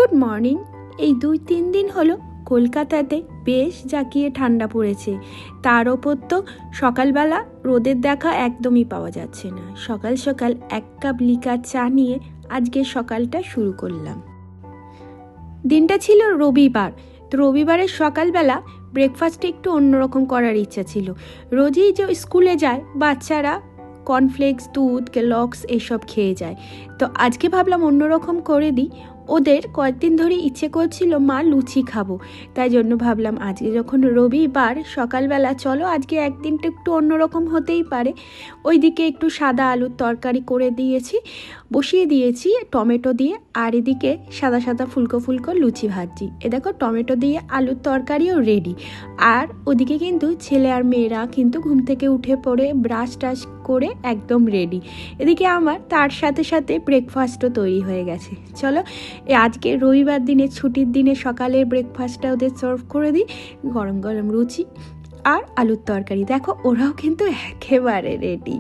Good morning. এই 2-3 দিন হলো কলকাতাতে বেশ জাঁকিয়ে ঠান্ডা পড়েছে। তার ওপর তো সকালবেলা রোদের দেখা একদমই পাওয়া যাচ্ছে না। সকাল সকাল 1 কাপ লিকার চা নিয়ে আজকে সকালটা শুরু করলাম। দিনটা ছিল রবিবার, তো রবিবারের সকালবেলা ব্রেকফাস্টে একটু অন্যরকম করার ইচ্ছা ছিল। রোজই যে স্কুলে যায় বাচ্চারা কর্নফ্লেক্স, দুধ, কেলগস এসব খেয়ে যায়, তো আজকে ভাবলাম অন্যরকম করে দিই। ওদের কয়েকদিন ধরে ইচ্ছে করছিল মা লুচি খাবো, তাই জন্য ভাবলাম আজকে যখন রবিবার সকালবেলা চলো আজকে একদিনটা একটু অন্যরকম হতেই পারে। ওইদিকে একটু সাদা আলুর তরকারি করে দিয়েছি, বসিয়ে দিয়েছি টমেটো দিয়ে, আর এদিকে সাদা সাদা ফুলকো ফুলকো লুচি ভাজছি। এ দেখো টমেটো দিয়ে আলুর তরকারিও রেডি। আর ওদিকে কিন্তু ছেলে আর মেয়েরা কিন্তু ঘুম থেকে উঠে পড়ে ব্রাশ টাশ করে একদম রেডি। এদিকে আমার তার সাথে সাথে ব্রেকফাস্টও তৈরি হয়ে গেছে। চলো আজকে রবিবার দিনে ছুটির দিনে সকালের ব্রেকফাস্টটা ওদের সার্ভ করে দিই। গরম গরম লুচি আর আলুর তরকারি। দেখো ওরাও কিন্তু একেবারে রেডি।